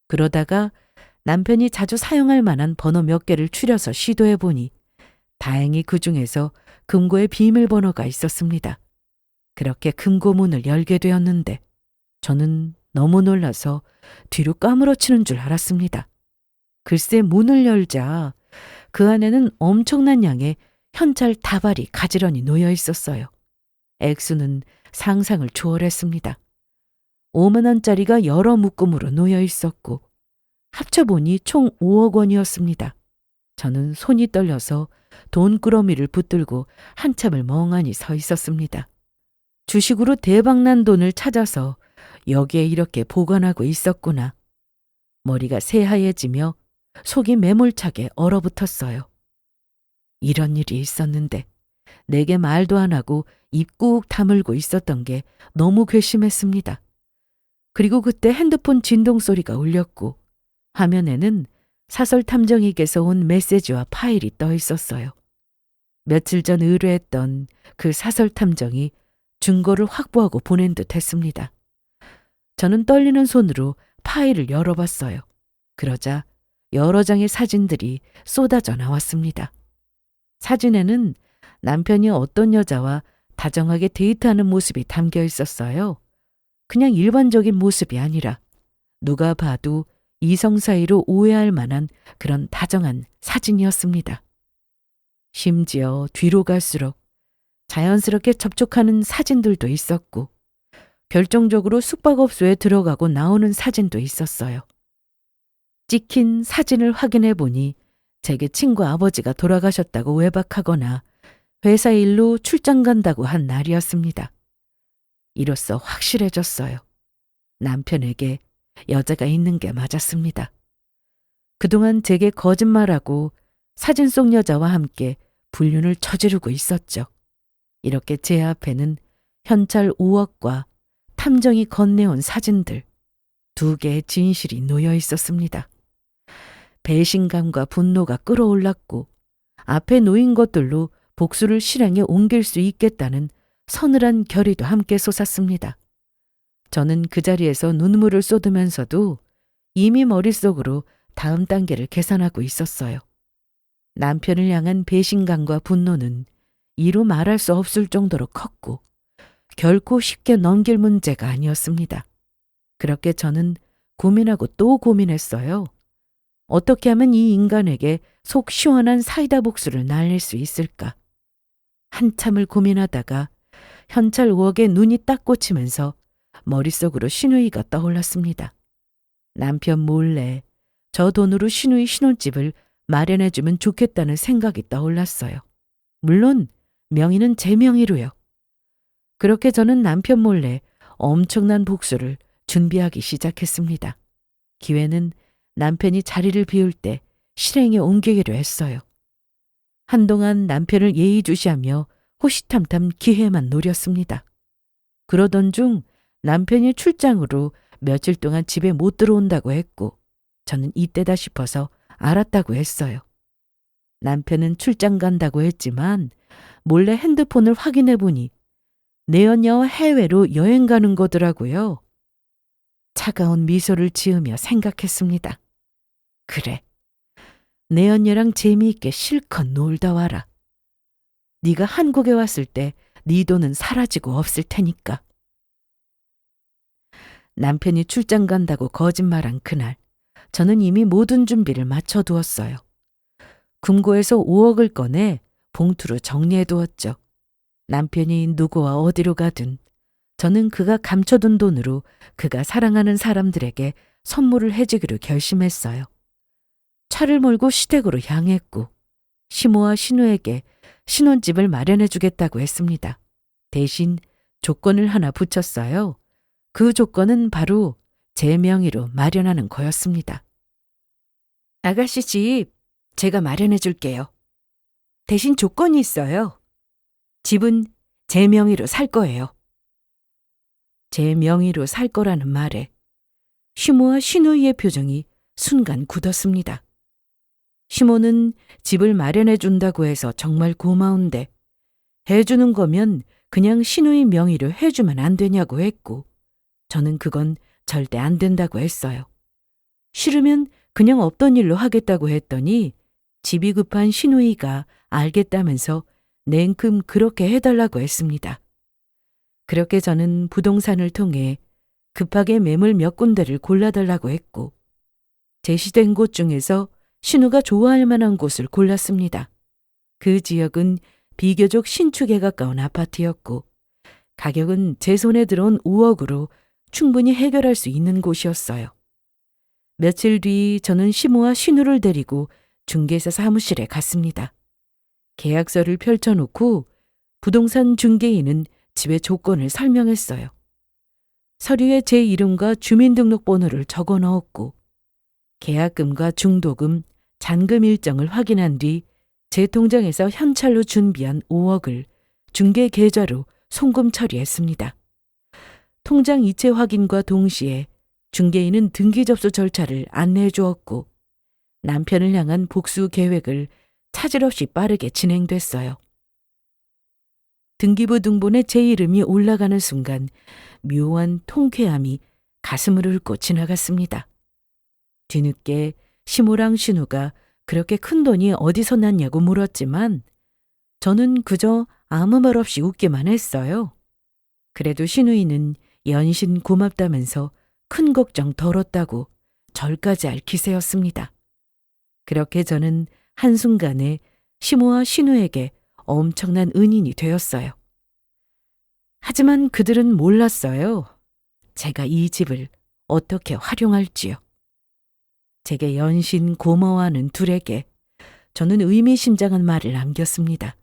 그러다가 남편이 자주 사용할 만한 번호 몇 개를 추려서 시도해보니 다행히 그 중에서 금고에 비밀번호가 있었습니다. 그렇게 금고 문을 열게 되었는데 저는 너무 놀라서 뒤로 까무러치는 줄 알았습니다. 글쎄 문을 열자 그 안에는 엄청난 양의 현찰 다발이 가지런히 놓여 있었어요. 액수는 상상을 초월했습니다. 5만 원짜리가 여러 묶음으로 놓여 있었고 합쳐보니 총 5억 원이었습니다. 저는 손이 떨려서 돈꾸러미를 붙들고 한참을 멍하니 서 있었습니다. 주식으로 대박난 돈을 찾아서 여기에 이렇게 보관하고 있었구나. 머리가 새하얘지며 속이 매몰차게 얼어붙었어요. 이런 일이 있었는데 내게 말도 안 하고 입 꾹 다물고 있었던 게 너무 괘씸했습니다. 그리고 그때 핸드폰 진동 소리가 울렸고 화면에는 사설 탐정이께서 온 메시지와 파일이 떠 있었어요. 며칠 전 의뢰했던 그 사설 탐정이 증거를 확보하고 보낸 듯 했습니다. 저는 떨리는 손으로 파일을 열어봤어요. 그러자 여러 장의 사진들이 쏟아져 나왔습니다. 사진에는 남편이 어떤 여자와 다정하게 데이트하는 모습이 담겨 있었어요. 그냥 일반적인 모습이 아니라 누가 봐도 이성 사이로 오해할 만한 그런 다정한 사진이었습니다. 심지어 뒤로 갈수록 자연스럽게 접촉하는 사진들도 있었고 결정적으로 숙박업소에 들어가고 나오는 사진도 있었어요. 찍힌 사진을 확인해 보니 제게 친구 아버지가 돌아가셨다고 외박하거나 회사 일로 출장 간다고 한 날이었습니다. 이로써 확실해졌어요. 남편에게 여자가 있는 게 맞았습니다. 그동안 제게 거짓말하고 사진 속 여자와 함께 불륜을 저지르고 있었죠. 이렇게 제 앞에는 현찰 5억과 탐정이 건네온 사진들 2개의 진실이 놓여 있었습니다. 배신감과 분노가 끌어올랐고 앞에 놓인 것들로 복수를 실행에 옮길 수 있겠다는 서늘한 결의도 함께 솟았습니다. 저는 그 자리에서 눈물을 쏟으면서도 이미 머릿속으로 다음 단계를 계산하고 있었어요. 남편을 향한 배신감과 분노는 이루 말할 수 없을 정도로 컸고 결코 쉽게 넘길 문제가 아니었습니다. 그렇게 저는 고민하고 또 고민했어요. 어떻게 하면 이 인간에게 속 시원한 사이다 복수를 날릴 수 있을까? 한참을 고민하다가 현찰 5억에 눈이 딱 꽂히면서 머릿속으로 시누이가 떠올랐습니다. 남편 몰래 저 돈으로 시누이 신혼집을 마련해주면 좋겠다는 생각이 떠올랐어요. 물론 명의는 제 명의로요. 그렇게 저는 남편 몰래 엄청난 복수를 준비하기 시작했습니다. 기회는 남편이 자리를 비울 때 실행에 옮기기로 했어요. 한동안 남편을 예의주시하며 호시탐탐 기회만 노렸습니다. 그러던 중 남편이 출장으로 며칠 동안 집에 못 들어온다고 했고 저는 이때다 싶어서 알았다고 했어요. 남편은 출장 간다고 했지만 몰래 핸드폰을 확인해 보니 내연녀와 해외로 여행 가는 거더라고요. 차가운 미소를 지으며 생각했습니다. 그래, 내연녀랑 재미있게 실컷 놀다 와라. 네가 한국에 왔을 때 네 돈은 사라지고 없을 테니까. 남편이 출장 간다고 거짓말한 그날, 저는 이미 모든 준비를 마쳐두었어요. 금고에서 5억을 꺼내 봉투로 정리해두었죠. 남편이 누구와 어디로 가든 저는 그가 감춰둔 돈으로 그가 사랑하는 사람들에게 선물을 해주기로 결심했어요. 차를 몰고 시댁으로 향했고 시모와 신우에게 신혼집을 마련해 주겠다고 했습니다. 대신 조건을 하나 붙였어요. 그 조건은 바로 제 명의로 마련하는 거였습니다. 아가씨 집 제가 마련해 줄게요. 대신 조건이 있어요. 집은 제 명의로 살 거예요. 제 명의로 살 거라는 말에 시모와 신우이의 표정이 순간 굳었습니다. 시모는 집을 마련해 준다고 해서 정말 고마운데 해주는 거면 그냥 신우이 명의로 해주면 안 되냐고 했고 저는 그건 절대 안 된다고 했어요. 싫으면 그냥 없던 일로 하겠다고 했더니 집이 급한 신우이가 알겠다면서 냉큼 그렇게 해달라고 했습니다. 그렇게 저는 부동산을 통해 급하게 매물 몇 군데를 골라달라고 했고 제시된 곳 중에서 신우가 좋아할 만한 곳을 골랐습니다. 그 지역은 비교적 신축에 가까운 아파트였고 가격은 제 손에 들어온 5억으로 충분히 해결할 수 있는 곳이었어요. 며칠 뒤 저는 시모와 신우를 데리고 중개사 사무실에 갔습니다. 계약서를 펼쳐놓고 부동산 중개인은 집의 조건을 설명했어요. 서류에 제 이름과 주민등록번호를 적어 넣었고 계약금과 중도금, 잔금 일정을 확인한 뒤 제 통장에서 현찰로 준비한 5억을 중개 계좌로 송금 처리했습니다. 통장 이체 확인과 동시에 중개인은 등기 접수 절차를 안내해 주었고 남편을 향한 복수 계획을 차질 없이 빠르게 진행됐어요. 등기부 등본에 제 이름이 올라가는 순간 묘한 통쾌함이 가슴을 훑고 지나갔습니다. 뒤늦게 시모랑 신우가 그렇게 큰 돈이 어디서 났냐고 물었지만 저는 그저 아무 말 없이 웃기만 했어요. 그래도 신우이는 연신 고맙다면서 큰 걱정 덜었다고 절까지 알 기세였습니다. 그렇게 저는 한순간에 시모와 신우에게 엄청난 은인이 되었어요. 하지만 그들은 몰랐어요. 제가 이 집을 어떻게 활용할지요. 제게 연신 고마워하는 둘에게 저는 의미심장한 말을 남겼습니다.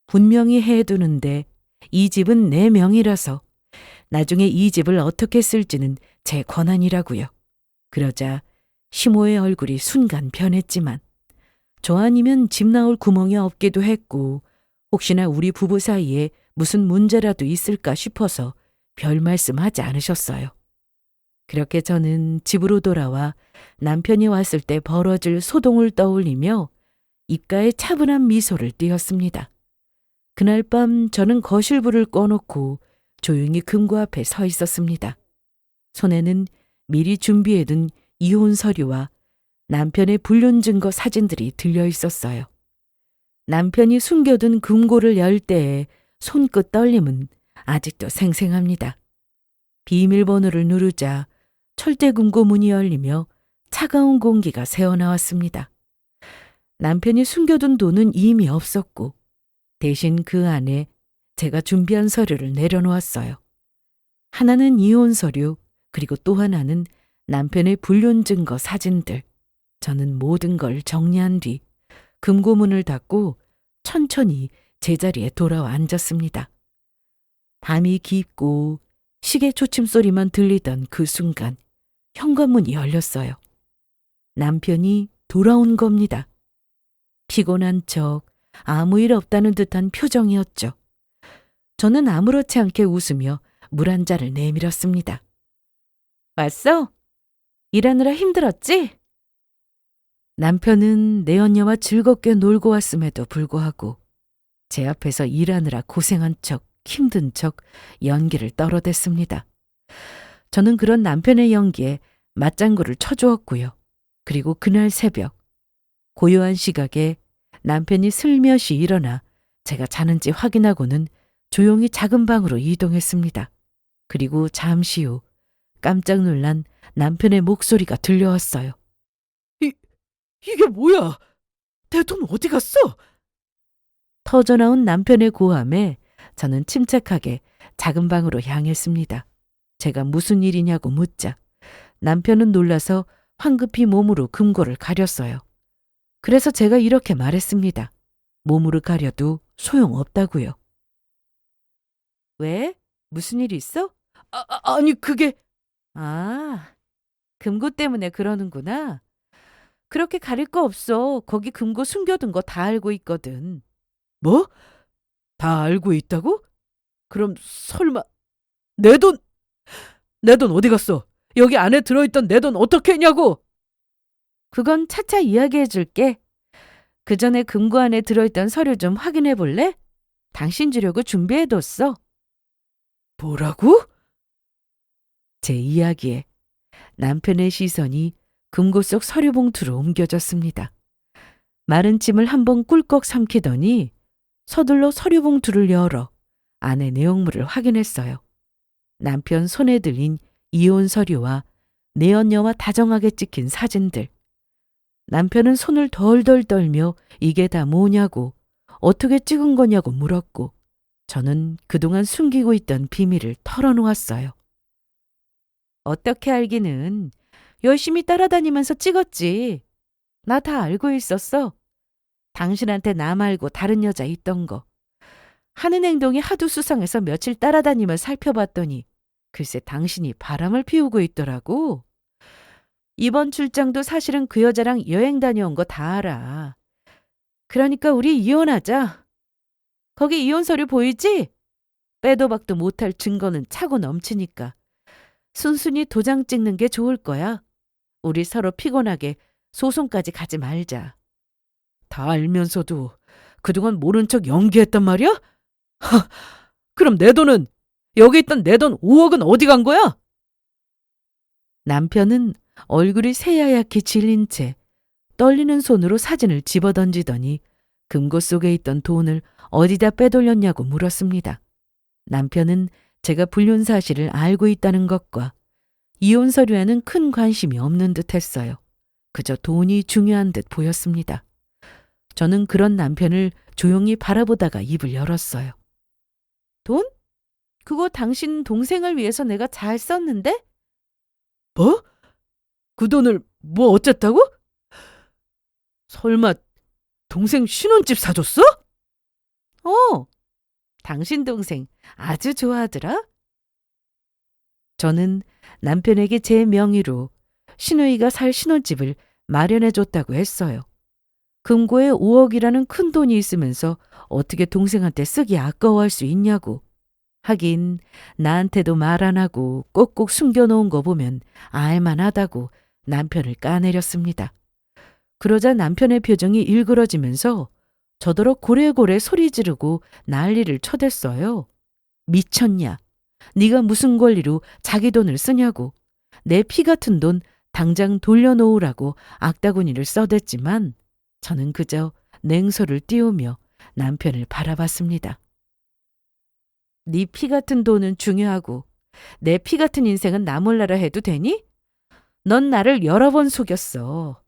분명히 해두는데 이 집은 내 명이라서 나중에 이 집을 어떻게 쓸지는 제 권한이라고요. 그러자 시모의 얼굴이 순간 변했지만 저 아니면 집 나올 구멍이 없기도 했고 혹시나 우리 부부 사이에 무슨 문제라도 있을까 싶어서 별 말씀하지 않으셨어요. 그렇게 저는 집으로 돌아와 남편이 왔을 때 벌어질 소동을 떠올리며 입가에 차분한 미소를 띄었습니다. 그날 밤 저는 거실불을 꺼놓고 조용히 금고 앞에 서 있었습니다. 손에는 미리 준비해둔 이혼 서류와 남편의 불륜 증거 사진들이 들려 있었어요. 남편이 숨겨둔 금고를 열 때의 손끝 떨림은 아직도 생생합니다. 비밀번호를 누르자 철제 금고 문이 열리며 차가운 공기가 새어나왔습니다. 남편이 숨겨둔 돈은 이미 없었고 대신 그 안에 제가 준비한 서류를 내려놓았어요. 하나는 이혼 서류, 그리고 또 하나는 남편의 불륜 증거 사진들. 저는 모든 걸 정리한 뒤 금고문을 닫고 천천히 제자리에 돌아와 앉았습니다. 밤이 깊고 시계 초침 소리만 들리던 그 순간 현관문이 열렸어요. 남편이 돌아온 겁니다. 피곤한 척 아무 일 없다는 듯한 표정이었죠. 저는 아무렇지 않게 웃으며 물 한 잔을 내밀었습니다. 왔어? 일하느라 힘들었지? 남편은 내연녀와 즐겁게 놀고 왔음에도 불구하고 제 앞에서 일하느라 고생한 척, 힘든 척 연기를 떨어댔습니다. 저는 그런 남편의 연기에 맞장구를 쳐주었고요. 그리고 그날 새벽, 고요한 시각에 남편이 슬며시 일어나 제가 자는지 확인하고는 조용히 작은 방으로 이동했습니다. 그리고 잠시 후 깜짝 놀란 남편의 목소리가 들려왔어요. 이게 뭐야? 내 돈 어디 갔어? 터져나온 남편의 고함에 저는 침착하게 작은 방으로 향했습니다. 제가 무슨 일이냐고 묻자 남편은 놀라서 황급히 몸으로 금고를 가렸어요. 그래서 제가 이렇게 말했습니다. 몸으로 가려도 소용없다고요. 왜? 무슨 일 있어? 아니 그게... 아, 금고 때문에 그러는구나. 그렇게 가릴 거 없어. 거기 금고 숨겨둔 거 다 알고 있거든. 뭐? 다 알고 있다고? 그럼 설마 내 돈... 내 돈 어디 갔어? 여기 안에 들어있던 내 돈 어떻게 했냐고? 그건 차차 이야기해 줄게. 그 전에 금고 안에 들어있던 서류 좀 확인해 볼래? 당신 주려고 준비해뒀어. 뭐라고? 제 이야기에 남편의 시선이 금고 속 서류 봉투로 옮겨졌습니다. 마른 침을 한번 꿀꺽 삼키더니 서둘러 서류 봉투를 열어 안에 내용물을 확인했어요. 남편 손에 들린 이혼 서류와 내연녀와 다정하게 찍힌 사진들. 남편은 손을 덜덜 떨며 이게 다 뭐냐고, 어떻게 찍은 거냐고 물었고 저는 그동안 숨기고 있던 비밀을 털어놓았어요. 어떻게 알기는 열심히 따라다니면서 찍었지. 나 다 알고 있었어. 당신한테 나 말고 다른 여자 있던 거. 하는 행동이 하도 수상해서 며칠 따라다니며 살펴봤더니 글쎄 당신이 바람을 피우고 있더라고. 이번 출장도 사실은 그 여자랑 여행 다녀온 거 다 알아. 그러니까 우리 이혼하자. 거기 이혼 서류 보이지? 빼도 박도 못할 증거는 차고 넘치니까. 순순히 도장 찍는 게 좋을 거야. 우리 서로 피곤하게 소송까지 가지 말자. 다 알면서도 그동안 모른 척 연기했단 말이야? 하, 그럼 내 돈은, 여기 있던 내 돈 5억은 어디 간 거야? 남편은 얼굴이 새하얗게 질린 채 떨리는 손으로 사진을 집어던지더니 금고 속에 있던 돈을 어디다 빼돌렸냐고 물었습니다. 남편은 제가 불륜 사실을 알고 있다는 것과 이혼 서류에는 큰 관심이 없는 듯 했어요. 그저 돈이 중요한 듯 보였습니다. 저는 그런 남편을 조용히 바라보다가 입을 열었어요. 돈? 그거 당신 동생을 위해서 내가 잘 썼는데? 뭐? 그 돈을 뭐 어쨌다고? 설마 동생 신혼집 사줬어? 당신 동생 아주 좋아하더라. 저는 남편에게 제 명의로 신우이가 살 신혼집을 마련해줬다고 했어요. 금고에 5억이라는 큰 돈이 있으면서 어떻게 동생한테 쓰기 아까워할 수 있냐고. 하긴 나한테도 말 안 하고 꼭꼭 숨겨놓은 거 보면 알만하다고 남편을 까내렸습니다. 그러자 남편의 표정이 일그러지면서 저더러 고래고래 소리 지르고 난리를 쳐댔어요. 미쳤냐? 네가 무슨 권리로 자기 돈을 쓰냐고. 내 피 같은 돈 당장 돌려놓으라고 악다구니를 써댔지만 저는 그저 냉소를 띄우며 남편을 바라봤습니다. 네 피 같은 돈은 중요하고 내 피 같은 인생은 나 몰라라 해도 되니? 넌 나를 여러 번 속였어.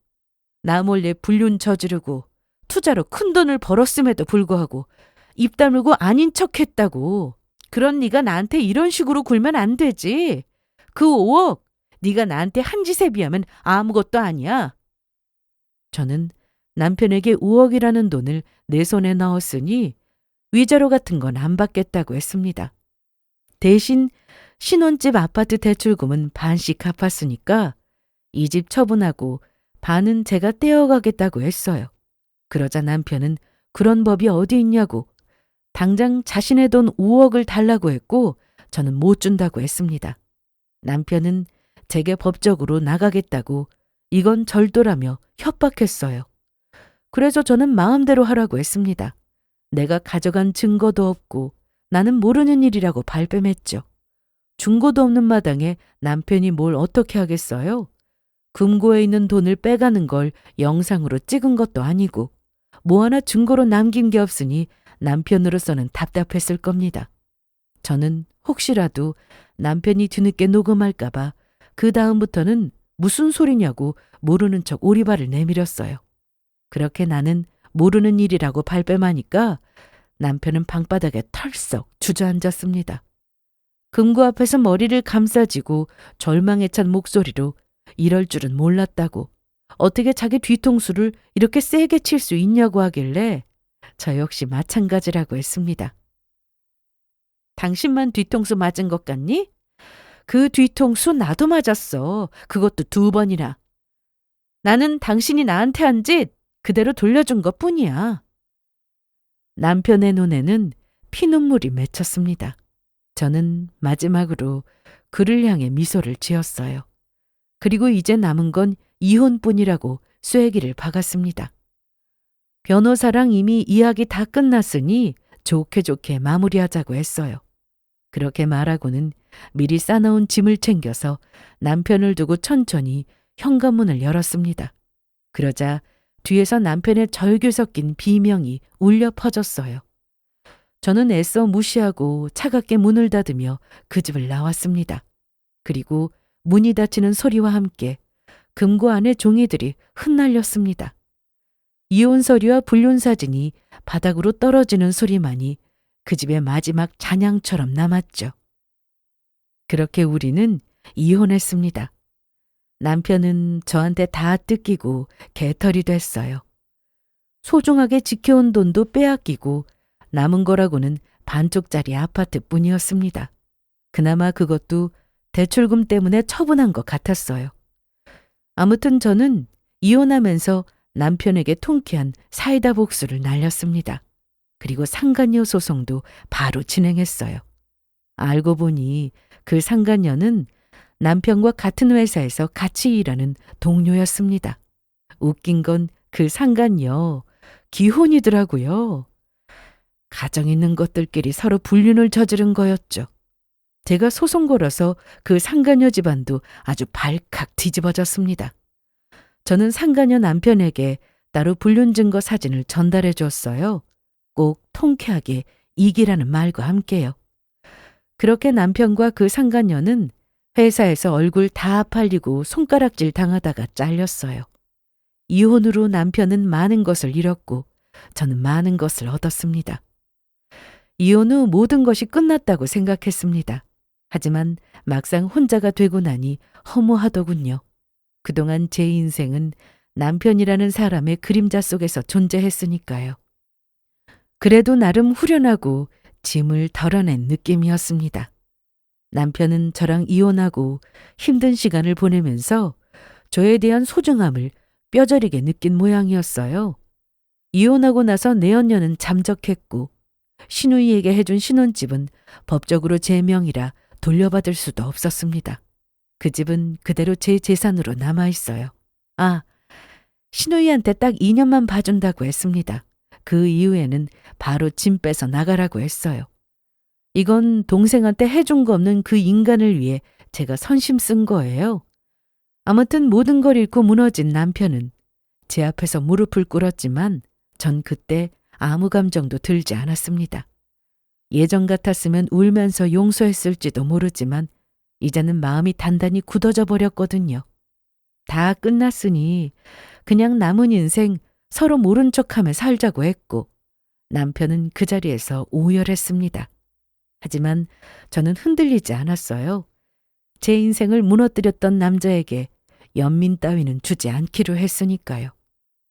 나 몰래 불륜 저지르고 투자로 큰 돈을 벌었음에도 불구하고 입 다물고 아닌 척했다고. 그런 네가 나한테 이런 식으로 굴면 안 되지. 그 5억 네가 나한테 한 짓에 비하면 아무것도 아니야. 저는 남편에게 5억이라는 돈을 내 손에 넣었으니 위자료 같은 건 안 받겠다고 했습니다. 대신 신혼집 아파트 대출금은 반씩 갚았으니까 이 집 처분하고 반은 제가 떼어가겠다고 했어요. 그러자 남편은 그런 법이 어디 있냐고 당장 자신의 돈 5억을 달라고 했고 저는 못 준다고 했습니다. 남편은 제게 법적으로 나가겠다고 이건 절도라며 협박했어요. 그래서 저는 마음대로 하라고 했습니다. 내가 가져간 증거도 없고 나는 모르는 일이라고 발뺌했죠. 중고도 없는 마당에 남편이 뭘 어떻게 하겠어요? 금고에 있는 돈을 빼가는 걸 영상으로 찍은 것도 아니고 뭐 하나 증거로 남긴 게 없으니 남편으로서는 답답했을 겁니다. 저는 혹시라도 남편이 뒤늦게 녹음할까봐 그 다음부터는 무슨 소리냐고 모르는 척 오리발을 내밀었어요. 그렇게 나는 모르는 일이라고 발뺌하니까 남편은 방바닥에 털썩 주저앉았습니다. 금고 앞에서 머리를 감싸쥐고 절망에 찬 목소리로 이럴 줄은 몰랐다고 어떻게 자기 뒤통수를 이렇게 세게 칠 수 있냐고 하길래 저 역시 마찬가지라고 했습니다. 당신만 뒤통수 맞은 것 같니? 그 뒤통수 나도 맞았어. 그것도 2번이나. 나는 당신이 나한테 한 짓 그대로 돌려준 것 뿐이야. 남편의 눈에는 피눈물이 맺혔습니다. 저는 마지막으로 그를 향해 미소를 지었어요. 그리고 이제 남은 건 이혼뿐이라고 쐐기를 박았습니다. 변호사랑 이미 이야기 다 끝났으니 좋게 좋게 마무리하자고 했어요. 그렇게 말하고는 미리 싸놓은 짐을 챙겨서 남편을 두고 천천히 현관문을 열었습니다. 그러자 뒤에서 남편의 절규 섞인 비명이 울려 퍼졌어요. 저는 애써 무시하고 차갑게 문을 닫으며 그 집을 나왔습니다. 그리고 문이 닫히는 소리와 함께 금고 안의 종이들이 흩날렸습니다. 이혼 서류와 불륜 사진이 바닥으로 떨어지는 소리만이 그 집의 마지막 잔향처럼 남았죠. 그렇게 우리는 이혼했습니다. 남편은 저한테 다 뜯기고 개털이 됐어요. 소중하게 지켜온 돈도 빼앗기고 남은 거라고는 반쪽짜리 아파트뿐이었습니다. 그나마 그것도 대출금 때문에 처분한 것 같았어요. 아무튼 저는 이혼하면서 남편에게 통쾌한 사이다 복수를 날렸습니다. 그리고 상간녀 소송도 바로 진행했어요. 알고 보니 그 상간녀는 남편과 같은 회사에서 같이 일하는 동료였습니다. 웃긴 건 그 상간녀 기혼이더라고요. 가정 있는 것들끼리 서로 불륜을 저지른 거였죠. 제가 소송 걸어서 그 상간녀 집안도 아주 발칵 뒤집어졌습니다. 저는 상간녀 남편에게 따로 불륜 증거 사진을 전달해 줬어요. 꼭 통쾌하게 이기라는 말과 함께요. 그렇게 남편과 그 상간녀는 회사에서 얼굴 다 팔리고 손가락질 당하다가 잘렸어요. 이혼으로 남편은 많은 것을 잃었고 저는 많은 것을 얻었습니다. 이혼 후 모든 것이 끝났다고 생각했습니다. 하지만 막상 혼자가 되고 나니 허무하더군요. 그동안 제 인생은 남편이라는 사람의 그림자 속에서 존재했으니까요. 그래도 나름 후련하고 짐을 덜어낸 느낌이었습니다. 남편은 저랑 이혼하고 힘든 시간을 보내면서 저에 대한 소중함을 뼈저리게 느낀 모양이었어요. 이혼하고 나서 내연녀는 잠적했고 시누이에게 해준 신혼집은 법적으로 제 명이라 돌려받을 수도 없었습니다. 그 집은 그대로 제 재산으로 남아있어요. 아, 시누이한테 딱 2년만 봐준다고 했습니다. 그 이후에는 바로 짐 빼서 나가라고 했어요. 이건 동생한테 해준 거 없는 그 인간을 위해 제가 선심 쓴 거예요. 아무튼 모든 걸 잃고 무너진 남편은 제 앞에서 무릎을 꿇었지만 전 그때 아무 감정도 들지 않았습니다. 예전 같았으면 울면서 용서했을지도 모르지만 이제는 마음이 단단히 굳어져 버렸거든요. 다 끝났으니 그냥 남은 인생 서로 모른 척하며 살자고 했고 남편은 그 자리에서 오열했습니다. 하지만 저는 흔들리지 않았어요. 제 인생을 무너뜨렸던 남자에게 연민 따위는 주지 않기로 했으니까요.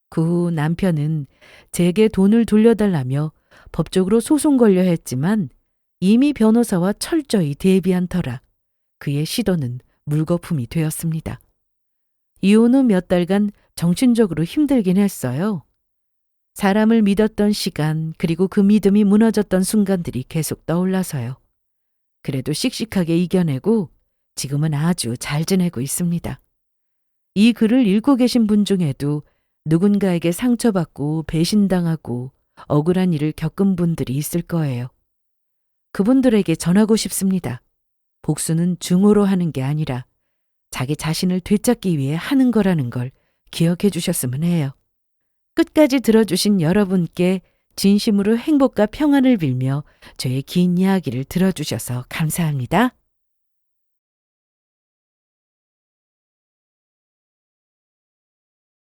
그 후 남편은 제게 돈을 돌려달라며 법적으로 소송 걸려 했지만 이미 변호사와 철저히 대비한 터라 그의 시도는 물거품이 되었습니다. 이혼 후 몇 달간 정신적으로 힘들긴 했어요. 사람을 믿었던 시간 그리고 그 믿음이 무너졌던 순간들이 계속 떠올라서요. 그래도 씩씩하게 이겨내고 지금은 아주 잘 지내고 있습니다. 이 글을 읽고 계신 분 중에도 누군가에게 상처받고 배신당하고 억울한 일을 겪은 분들이 있을 거예요. 그분들에게 전하고 싶습니다. 복수는 증오로 하는 게 아니라 자기 자신을 되찾기 위해 하는 거라는 걸 기억해 주셨으면 해요. 끝까지 들어주신 여러분께 진심으로 행복과 평안을 빌며 저의 긴 이야기를 들어주셔서 감사합니다.